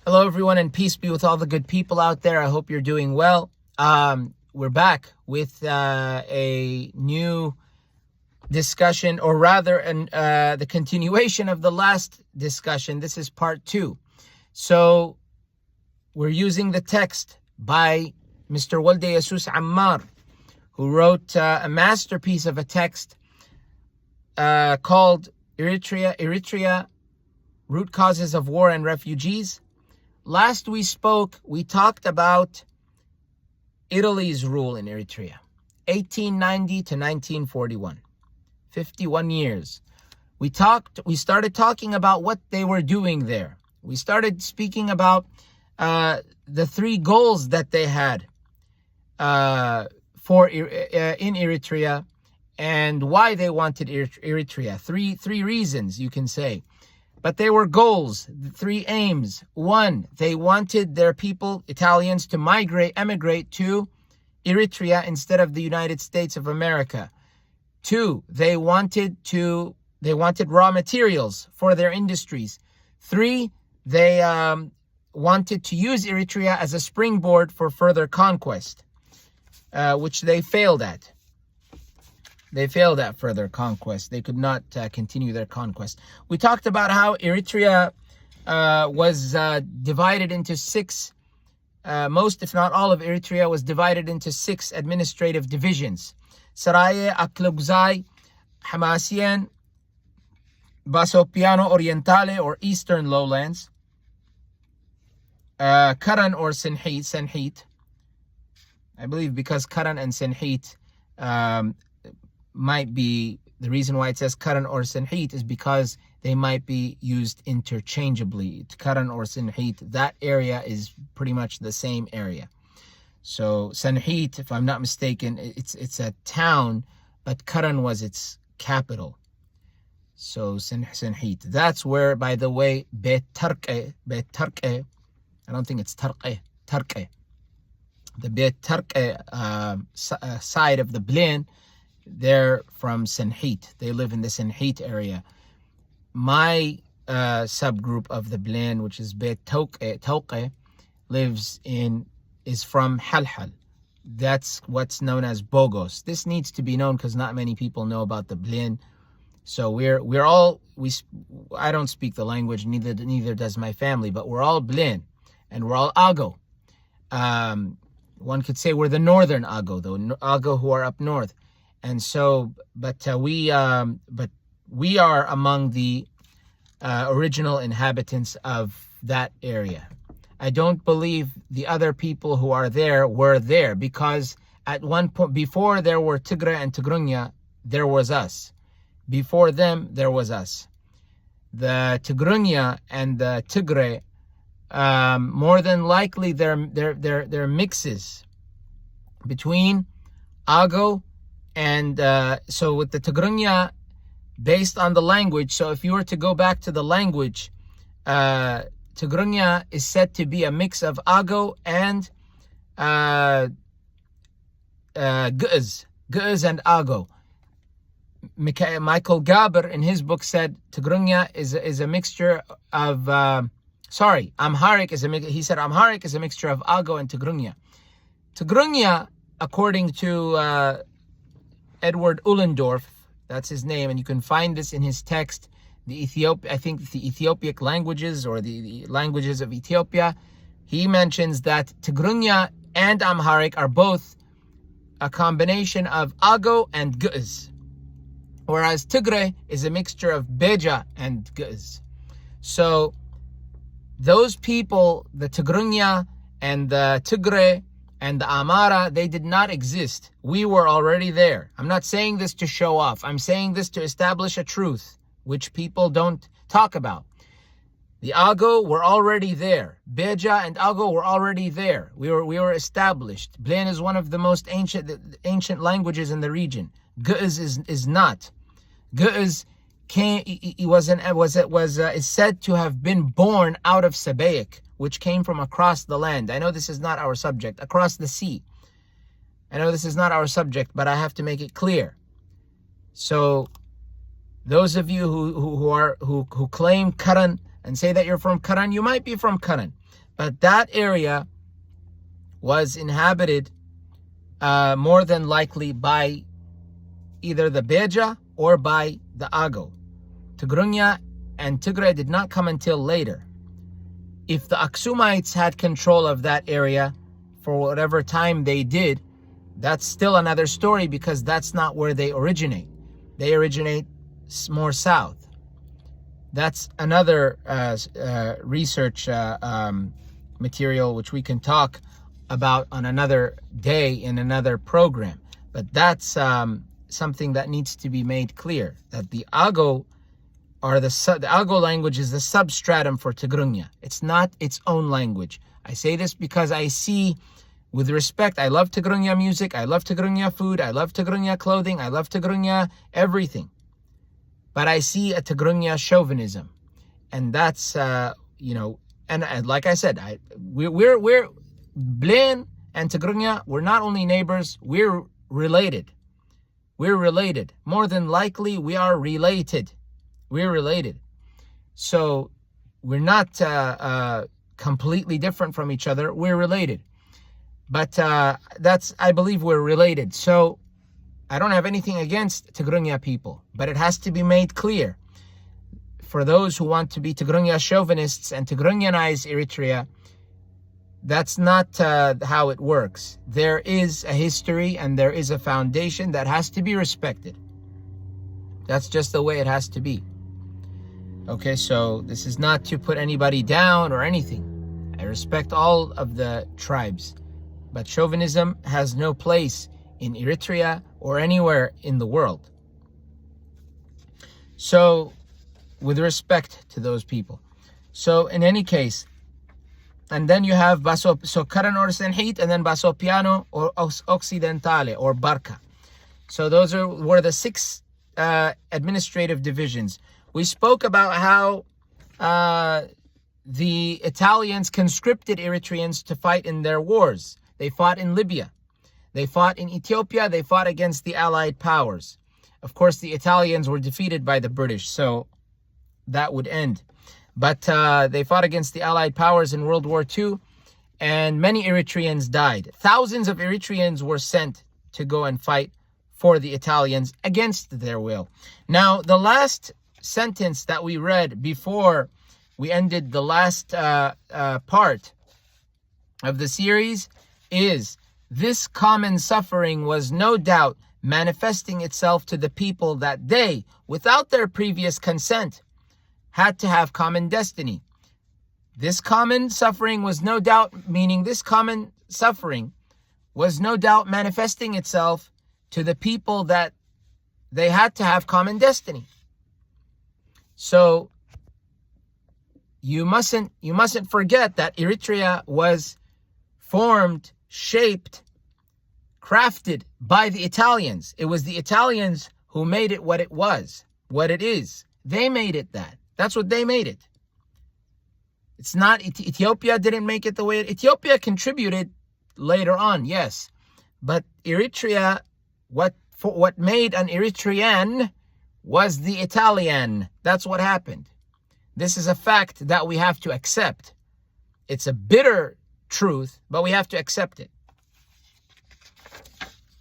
Hello, everyone, and peace be with all the good people out there. I hope you're doing well. We're back with a new discussion, or rather, the continuation of the last discussion. This is part 2. So we're using the text by Mr. Walde Jesus Ammar, who wrote a masterpiece of a text called Eritrea, Root Causes of War and Refugees. Last we spoke, we talked about Italy's rule in Eritrea, 1890 to 1941, 51 years. We started talking about what they were doing there. We started speaking about the 3 goals that they had in Eritrea and why they wanted Eritrea. Three reasons, you can say. But they were goals, 3 aims. 1, they wanted their people, Italians, to emigrate to Eritrea instead of the United States of America. 2, they wanted raw materials for their industries. 3, they wanted to use Eritrea as a springboard for further conquest, which they failed at. They failed at further conquest. They could not continue their conquest. We talked about how Eritrea was divided into 6, most if not all of Eritrea was divided into 6 administrative divisions. Saraye, Aklugzai, Hamasien, Basopiano Orientale or Eastern Lowlands, Karan or Senhit. I believe because Karan and Senhit might be, the reason why it says Karan or Senhit is because they might be used interchangeably. Karan or Senhit, that area is pretty much the same area. So Senhit, if I'm not mistaken, it's a town, but Karan was its capital. So Senhit, that's where, by the way, Bet Tarqe, I don't think it's Tarqe. The Bet Tarqe side of the Blaine, they're from Senhit. They live in the Senhit area. My subgroup of the Blaine, which is Bet Tauqe, is from Halhal. That's what's known as Bogos. This needs to be known because not many people know about the Blaine. So I don't speak the language, neither does my family, but we're all Blaine and we're all Ago. One could say we're the northern Ago, though, Ago who are up north. And so, but we are among the original inhabitants of that area. I don't believe the other people who are there were there, because at one point, before there were Tigray and Tigrunya, there was us. Before them, there was us. The Tigrunya and the Tigray, more than likely, they're mixes between Ago. And so with the Tigrunya, based on the language, so if you were to go back to the language, Tigrunya is said to be a mix of Ago and Gu'ez and Ago. Michael Gaber in his book said Tigrunya is a mixture of, Amharic is he said Amharic is a mixture of Ago and Tigrunya. Tigrunya, according to Edward Ullendorf, that's his name, and you can find this in his text, the Ethiopic languages, or the languages of Ethiopia. He mentions that Tigrunya and Amharic are both a combination of Ago and Gu'ez, whereas Tigray is a mixture of Beja and Gu'ez. So those people, the Tigrunya and the Tigray and the Amara, they did not exist. We were already there. I'm not saying this to show off. I'm saying this to establish a truth, which people don't talk about. The Ago were already there. Beja and Ago were already there. We were established. Blaine is one of the most ancient languages in the region. Gu'ez is not. Gu'ez is said to have been born out of Sabaic, which came from across the land. I know this is not our subject. Across the sea. I know this is not our subject, but I have to make it clear. So those of you who claim Karan and say that you're from Karan, you might be from Karan. But that area was inhabited more than likely by either the Beja or by the Ago. Tigrinya and Tigray did not come until later. If the Aksumites had control of that area for whatever time they did, that's still another story, because that's not where they originate. They originate more south. That's another research material which we can talk about on another day in another program. But that's something that needs to be made clear, that the Ago the Ago language is the substratum for Tigrinya. It's not its own language. I say this because I see, with respect, I love Tigrinya music, I love Tigrinya food, I love Tigrinya clothing, I love Tigrinya everything. But I see a Tigrinya chauvinism. And that's, and like I said, we're Blaine and Tigrinya, we're not only neighbors, we're related. We're related. More than likely, we are related. We're related. So we're not completely different from each other. We're related. But I believe we're related. So I don't have anything against Tigrinya people, but it has to be made clear for those who want to be Tigrinya chauvinists and Tigrinyanize Eritrea. That's not how it works. There is a history and there is a foundation that has to be respected. That's just the way it has to be. Okay, so this is not to put anybody down or anything. I respect all of the tribes. But chauvinism has no place in Eritrea or anywhere in the world. So, with respect to those people. So, in any case, and then you have Karan or Senhit, and then Basopiano or Occidentale or Barca. So those were the 6 administrative divisions. We spoke about how the Italians conscripted Eritreans to fight in their wars. They fought in Libya. They fought in Ethiopia. They fought against the Allied powers. Of course, the Italians were defeated by the British, so that would end. But they fought against the Allied powers in World War II, and many Eritreans died. Thousands of Eritreans were sent to go and fight for the Italians against their will. Now, the last sentence that we read before we ended the last part of the series is, this common suffering was no doubt manifesting itself to the people that they, without their previous consent, had to have common destiny. This common suffering was no doubt, meaning this common suffering was no doubt manifesting itself to the people that they had to have common destiny. So you mustn't forget that Eritrea was formed, shaped, crafted by the Italians. It was the Italians who made it what it was, what it is. They made it that. That's what they made it. It's not, Ethiopia didn't make it the way Ethiopia contributed later on, yes. But Eritrea, what made an Eritrean was the Italian. That's what happened. This is a fact that we have to accept. It's a bitter truth, but we have to accept it.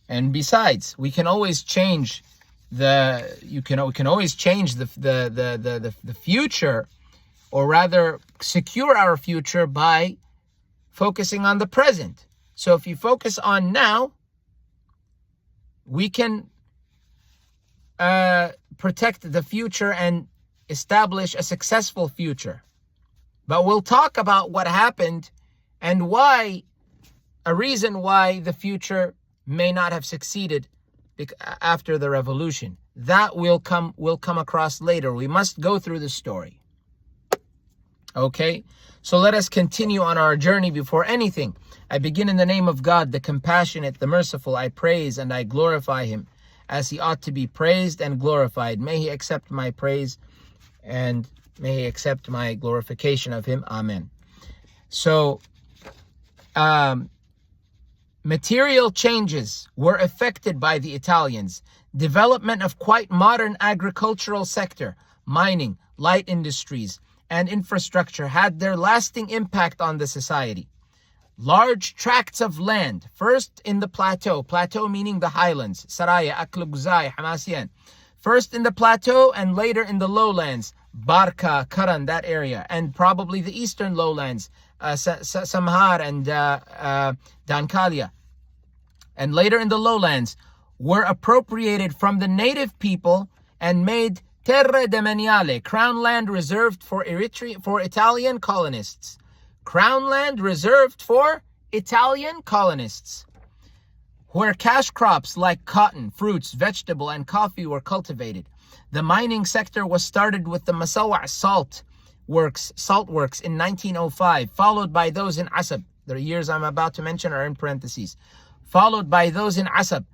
And besides, we can always change we can always change the future, or rather secure our future by focusing on the present. So if you focus on now, we can protect the future and establish a successful future. But we'll talk about what happened and why, a reason why the future may not have succeeded after the revolution. That will come across later. We must go through the story. Okay, so let us continue on our journey. Before anything, I begin in the name of God, the compassionate, the merciful. I praise and I glorify him as he ought to be praised and glorified. May he accept my praise and may he accept my glorification of him. Amen. So, material changes were affected by the Italians. Development of quite modern agricultural sector, mining, light industries, and infrastructure had their lasting impact on the society. Large tracts of land, first in the plateau meaning the highlands, Saraya, Aklugzai, Hamasian. First in the plateau and later in the lowlands, Barka, Karan, that area, and probably the eastern lowlands, Samhar and Dankalia. And later in the lowlands, were appropriated from the native people and made terre demaniale, crown land reserved for Italian colonists. Crown land reserved for Italian colonists, where cash crops like cotton, fruits, vegetable, and coffee were cultivated. The mining sector was started with the Masawa salt works in 1905, followed by those in Asab. The years I'm about to mention are in parentheses. Followed by those in Asab,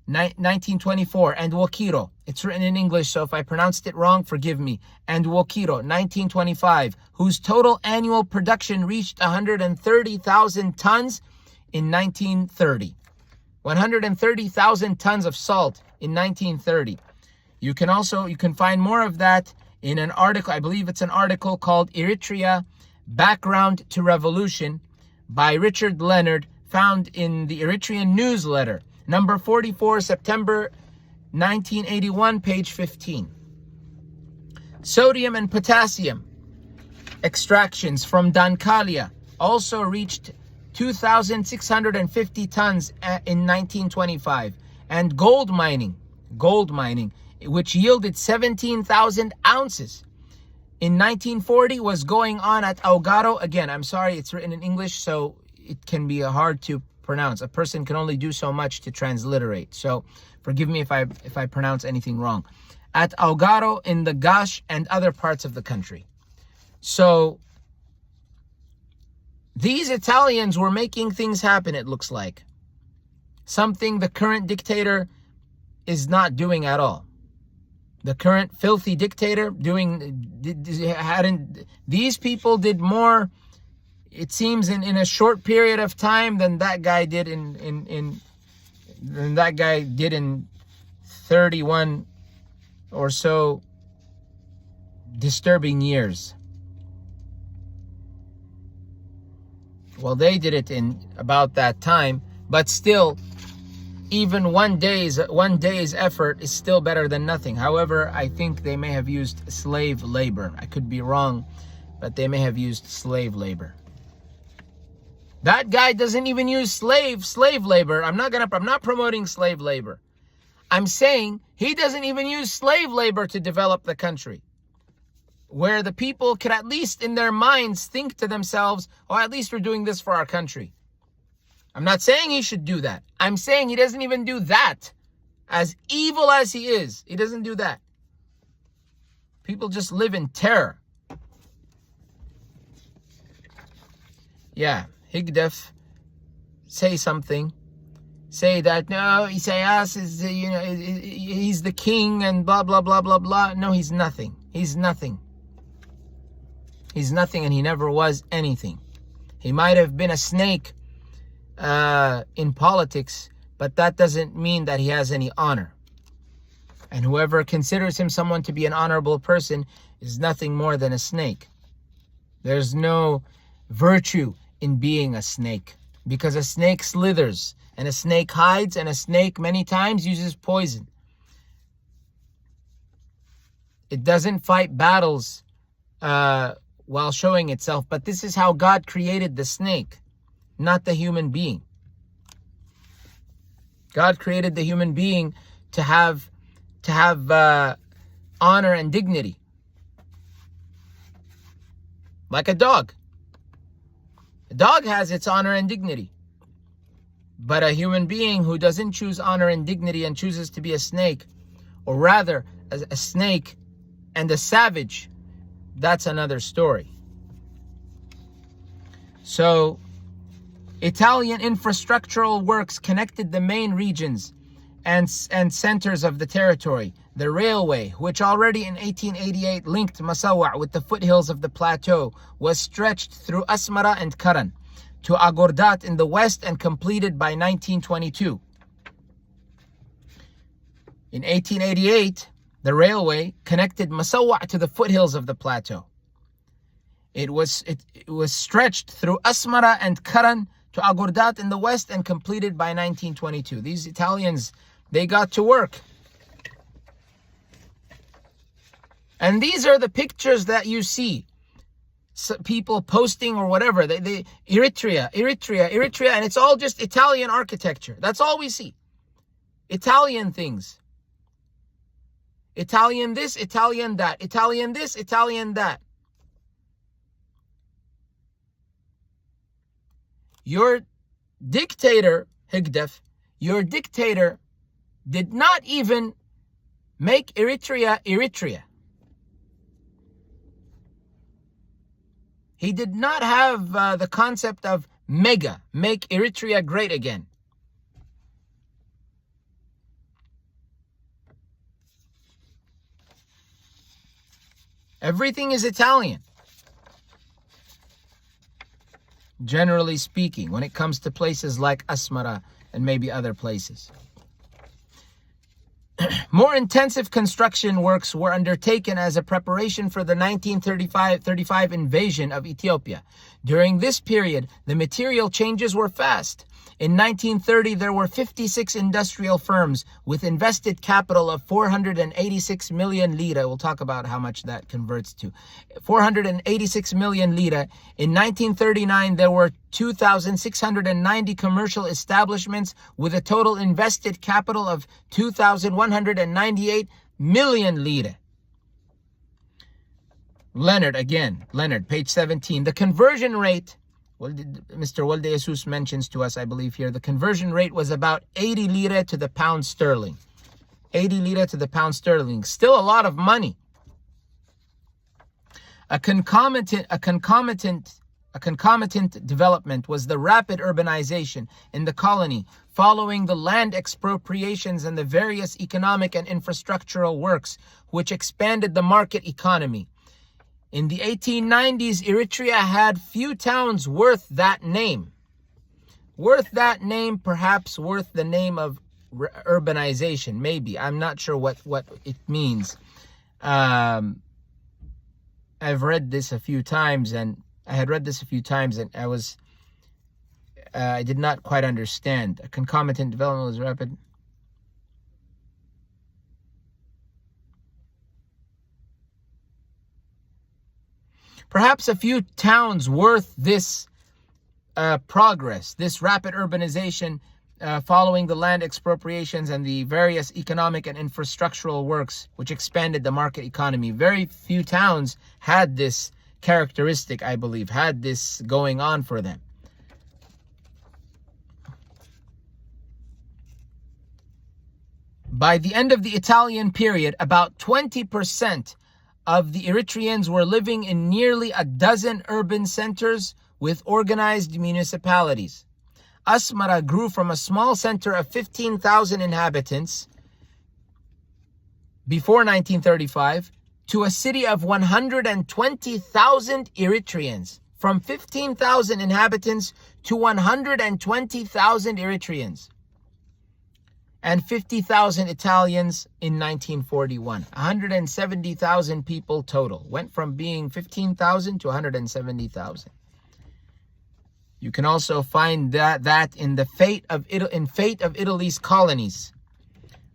1924, and Wokiro. It's written in English, so if I pronounced it wrong, forgive me. And Wokiro, 1925, whose total annual production reached 130,000 tons in 1930. 130,000 tons of salt in 1930. You can find more of that in an article, I believe it's an article called Eritrea, Background to Revolution by Richard Leonard, found in the Eritrean newsletter, number 44, September 1981, page 15. Sodium and potassium extractions from Dankalia also reached 2,650 tons in 1925. And gold mining, which yielded 17,000 ounces in 1940, was going on at Augaro. Again, I'm sorry, it's written in English, so it can be hard to pronounce. A person can only do so much to transliterate. So forgive me if I pronounce anything wrong. At Augaro in the Gash and other parts of the country. So these Italians were making things happen, it looks like. Something the current dictator is not doing at all. The current filthy dictator these people did more, it seems, in a short period of time than that guy did in 31 or so disturbing years. Well, they did it in about that time, but still, even one day's effort is still better than nothing. However, I think they may have used slave labor. I could be wrong, but they may have used slave labor. That guy doesn't even use slave labor. I'm not promoting slave labor. I'm saying he doesn't even use slave labor to develop the country, where the people could at least in their minds think to themselves, oh, at least we're doing this for our country. I'm not saying he should do that. I'm saying he doesn't even do that. As evil as he is, he doesn't do that. People just live in terror. Yeah, Higdef, say something. Say that, no, Isaias is, he's the king and blah, blah, blah, blah, blah. No, he's nothing. He's nothing. He's nothing, and he never was anything. He might have been a snake in politics, but that doesn't mean that he has any honor. And whoever considers him someone to be an honorable person is nothing more than a snake. There's no virtue in being a snake, because a snake slithers, and a snake hides, and a snake many times uses poison. It doesn't fight battles while showing itself, but this is how God created the snake, not the human being. God created the human being to have honor and dignity, like a dog. A dog has its honor and dignity, but a human being who doesn't choose honor and dignity and chooses to be a snake, or rather a snake and a savage, that's another story. So Italian infrastructural works connected the main regions and centers of the territory. The railway, which already in 1888 linked Masawa with the foothills of the plateau, was stretched through Asmara and Karan to Agordat in the west and completed by 1922. In 1888, the railway connected Masawa to the foothills of the plateau. It was stretched through Asmara and Karan to Agordat in the west and completed by 1922. These Italians, they got to work. And these are the pictures that you see. People posting or whatever. Eritrea, and it's all just Italian architecture. That's all we see. Italian things. Italian this, Italian that. Italian this, Italian that. Your dictator, Higdef, your dictator did not even make Eritrea Eritrea. He did not have the concept of mega, make Eritrea great again. Everything is Italian, generally speaking, when it comes to places like Asmara and maybe other places. More intensive construction works were undertaken as a preparation for the 1935 invasion of Ethiopia. During this period, the material changes were fast. In 1930, there were 56 industrial firms with invested capital of 486 million lira. We'll talk about how much that converts to. 486 million lira. In 1939, there were 2,690 commercial establishments with a total invested capital of 2,198 million lira. Leonard, page 17. The conversion rate, Mr. Walde Jesus mentions to us, I believe here, the conversion rate was about 80 lira to the pound sterling. 80 lira to the pound sterling. Still a lot of money. A concomitant development was the rapid urbanization in the colony following the land expropriations and the various economic and infrastructural works which expanded the market economy. In the 1890s, Eritrea had few towns worth that name. Perhaps worth the name of urbanization, maybe. I'm not sure what it means. I've read this a few times, and I did not quite understand. A concomitant development was rapid. Perhaps a few towns worth this progress, this rapid urbanization following the land expropriations and the various economic and infrastructural works which expanded the market economy. Very few towns had this characteristic, I believe, had this going on for them. By the end of the Italian period, about 20% of the Eritreans were living in nearly a dozen urban centers with organized municipalities. Asmara grew from a small center of 15,000 inhabitants before 1935 to a city of 120,000 Eritreans. From 15,000 inhabitants to 120,000 Eritreans. And 50,000 Italians in 1941. 170,000 people total. Went from being 15,000 to 170,000. You can also find that in the Fate of Italy's Colonies.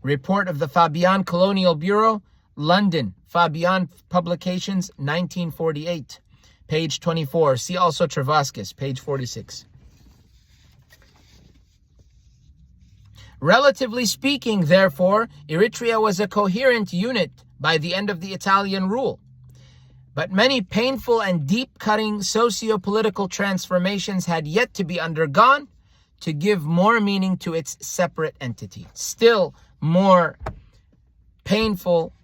Report of the Fabian Colonial Bureau, London, Fabian Publications, 1948. Page 24. See also Travaskis, page 46. Relatively speaking, therefore, Eritrea was a coherent unit by the end of the Italian rule. But many painful and deep-cutting socio-political transformations had yet to be undergone to give more meaning to its separate entity. Still more painful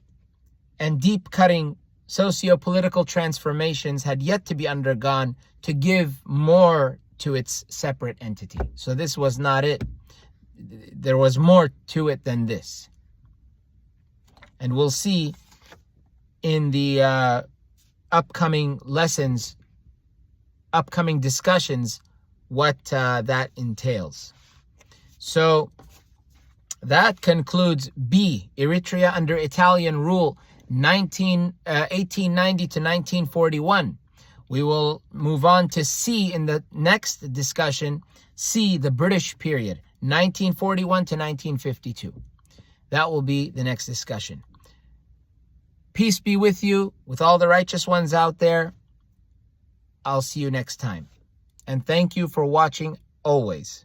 and deep-cutting socio-political transformations had yet to be undergone to give more to its separate entity. So this was not it. There was more to it than this. And we'll see in the upcoming lessons, upcoming discussions, what that entails. So that concludes B, Eritrea under Italian rule, 1890 to 1941. We will move on to C in the next discussion. C, the British period, 1941 to 1952. That will be the next discussion. Peace be with you, with all the righteous ones out there. I'll see you next time. And thank you for watching always.